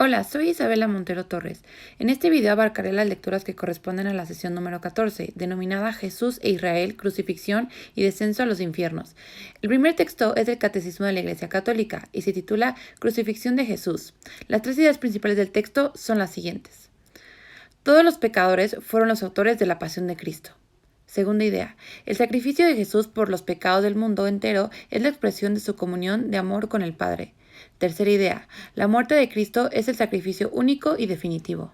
Hola, soy Isabela Montero Torres. En este video abarcaré las lecturas que corresponden a la sesión número 14, denominada Jesús e Israel, crucifixión y descenso a los infiernos. El primer texto es del Catecismo de la Iglesia Católica y se titula Crucifixión de Jesús. Las tres ideas principales del texto son las siguientes. Todos los pecadores fueron los autores de la pasión de Cristo. Segunda idea, el sacrificio de Jesús por los pecados del mundo entero es la expresión de su comunión de amor con el Padre. Tercera idea, la muerte de Cristo es el sacrificio único y definitivo.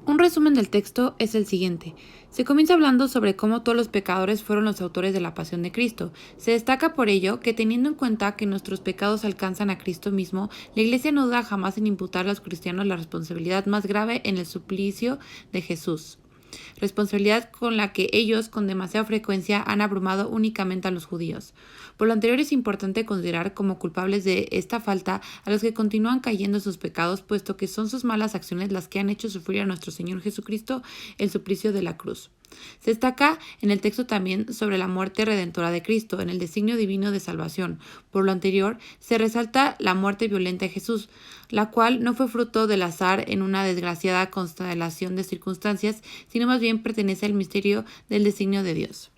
Un resumen del texto es el siguiente. Se comienza hablando sobre cómo todos los pecadores fueron los autores de la pasión de Cristo. Se destaca por ello que, teniendo en cuenta que nuestros pecados alcanzan a Cristo mismo, la Iglesia no duda jamás en imputar a los cristianos la responsabilidad más grave en el suplicio de Jesús. Responsabilidad con la que ellos con demasiada frecuencia han abrumado únicamente a los judíos. Por lo anterior es importante considerar como culpables de esta falta a los que continúan cayendo en sus pecados, puesto que son sus malas acciones las que han hecho sufrir a nuestro Señor Jesucristo el suplicio de la cruz. Se destaca en el texto también sobre la muerte redentora de Cristo, en el designio divino de salvación. Por lo anterior, se resalta la muerte violenta de Jesús, la cual no fue fruto del azar en una desgraciada constelación de circunstancias, sino más bien pertenece al misterio del designio de Dios.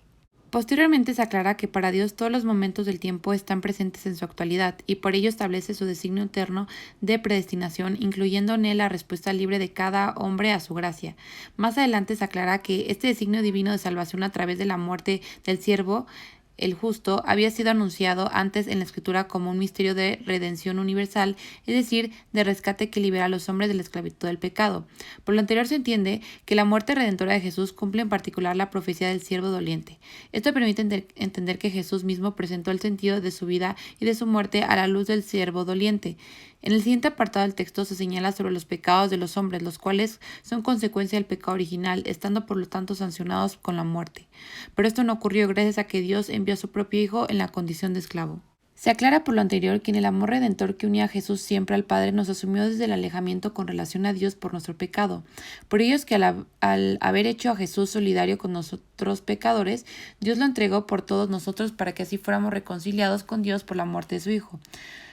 Posteriormente se aclara que para Dios todos los momentos del tiempo están presentes en su actualidad y por ello establece su designio eterno de predestinación, incluyendo en él la respuesta libre de cada hombre a su gracia. Más adelante se aclara que este designio divino de salvación a través de la muerte del siervo el justo había sido anunciado antes en la Escritura como un misterio de redención universal, es decir, de rescate que libera a los hombres de la esclavitud del pecado. Por lo anterior se entiende que la muerte redentora de Jesús cumple en particular la profecía del siervo doliente. Esto permite entender que Jesús mismo presentó el sentido de su vida y de su muerte a la luz del siervo doliente. En el siguiente apartado del texto se señala sobre los pecados de los hombres, los cuales son consecuencia del pecado original, estando por lo tanto sancionados con la muerte. Pero esto no ocurrió gracias a que Dios envió a su propio Hijo en la condición de esclavo. Se aclara por lo anterior que en el amor redentor que unía a Jesús siempre al Padre nos asumió desde el alejamiento con relación a Dios por nuestro pecado. Por ello es que al haber hecho a Jesús solidario con nosotros pecadores, Dios lo entregó por todos nosotros para que así fuéramos reconciliados con Dios por la muerte de su Hijo.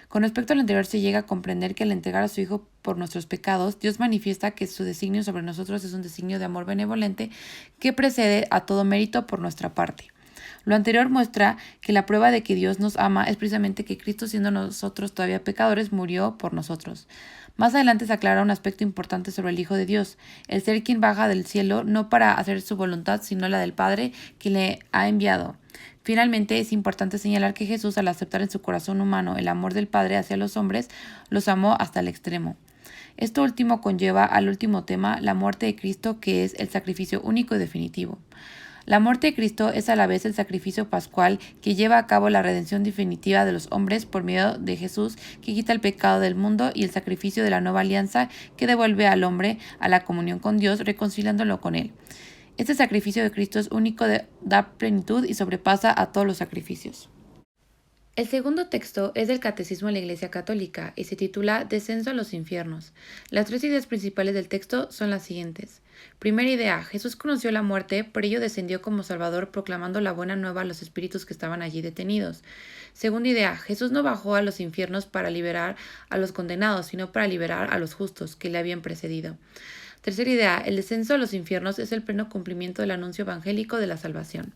Con respecto al anterior se llega a comprender que al entregar a su Hijo por nuestros pecados, Dios manifiesta que su designio sobre nosotros es un designio de amor benevolente que precede a todo mérito por nuestra parte. Lo anterior muestra que la prueba de que Dios nos ama es precisamente que Cristo, siendo nosotros todavía pecadores, murió por nosotros. Más adelante se aclara un aspecto importante sobre el Hijo de Dios, el ser quien baja del cielo no para hacer su voluntad, sino la del Padre que le ha enviado. Finalmente, es importante señalar que Jesús, al aceptar en su corazón humano el amor del Padre hacia los hombres, los amó hasta el extremo. Esto último conlleva al último tema, la muerte de Cristo, que es el sacrificio único y definitivo. La muerte de Cristo es a la vez el sacrificio pascual que lleva a cabo la redención definitiva de los hombres por medio de Jesús, que quita el pecado del mundo, y el sacrificio de la nueva alianza que devuelve al hombre a la comunión con Dios, reconciliándolo con Él. Este sacrificio de Cristo es único, da plenitud y sobrepasa a todos los sacrificios. El segundo texto es del Catecismo de la Iglesia Católica y se titula Descenso a los infiernos. Las tres ideas principales del texto son las siguientes. Primera idea, Jesús conoció la muerte, por ello descendió como Salvador proclamando la buena nueva a los espíritus que estaban allí detenidos. Segunda idea, Jesús no bajó a los infiernos para liberar a los condenados, sino para liberar a los justos que le habían precedido. Tercera idea, el descenso a los infiernos es el pleno cumplimiento del anuncio evangélico de la salvación.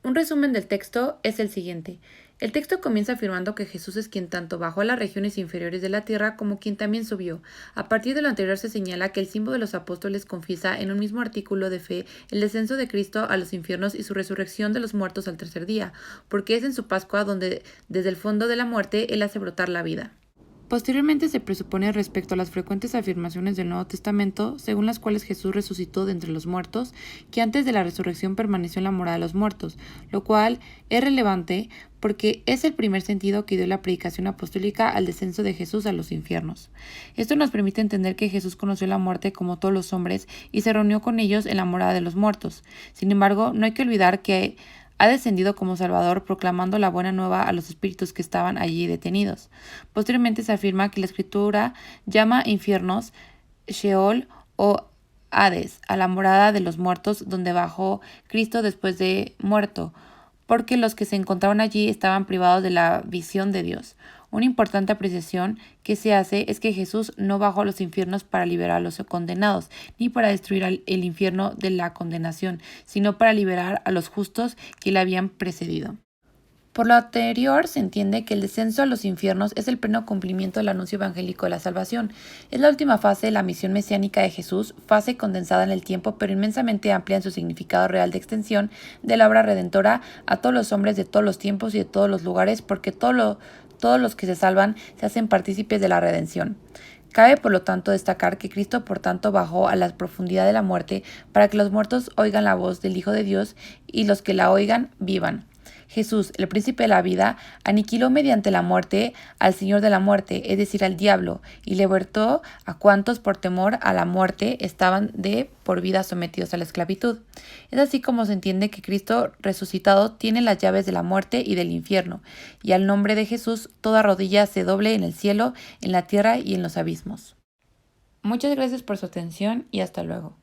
Un resumen del texto es el siguiente. El texto comienza afirmando que Jesús es quien tanto bajó a las regiones inferiores de la tierra como quien también subió. A partir de lo anterior se señala que el símbolo de los apóstoles confiesa en un mismo artículo de fe el descenso de Cristo a los infiernos y su resurrección de los muertos al tercer día, porque es en su Pascua donde desde el fondo de la muerte Él hace brotar la vida. Posteriormente se presupone respecto a las frecuentes afirmaciones del Nuevo Testamento, según las cuales Jesús resucitó de entre los muertos, que antes de la resurrección permaneció en la morada de los muertos, lo cual es relevante porque es el primer sentido que dio la predicación apostólica al descenso de Jesús a los infiernos. Esto nos permite entender que Jesús conoció la muerte como todos los hombres y se reunió con ellos en la morada de los muertos. Sin embargo, no hay que olvidar que ha descendido como Salvador proclamando la buena nueva a los espíritus que estaban allí detenidos. Posteriormente se afirma que la Escritura llama infiernos, Sheol o Hades, a la morada de los muertos donde bajó Cristo después de muerto, porque los que se encontraban allí estaban privados de la visión de Dios. Una importante apreciación que se hace es que Jesús no bajó a los infiernos para liberar a los condenados, ni para destruir el infierno de la condenación, sino para liberar a los justos que le habían precedido. Por lo anterior, se entiende que el descenso a los infiernos es el pleno cumplimiento del anuncio evangélico de la salvación. Es la última fase de la misión mesiánica de Jesús, fase condensada en el tiempo, pero inmensamente amplia en su significado real de extensión de la obra redentora a todos los hombres de todos los tiempos y de todos los lugares, porque todos los que se salvan se hacen partícipes de la redención. Cabe, por lo tanto, destacar que Cristo, por tanto, bajó a la profundidad de la muerte para que los muertos oigan la voz del Hijo de Dios y los que la oigan vivan. Jesús, el príncipe de la vida, aniquiló mediante la muerte al señor de la muerte, es decir, al diablo, y libertó a cuantos por temor a la muerte estaban de por vida sometidos a la esclavitud. Es así como se entiende que Cristo resucitado tiene las llaves de la muerte y del infierno, y al nombre de Jesús toda rodilla se doble en el cielo, en la tierra y en los abismos. Muchas gracias por su atención y hasta luego.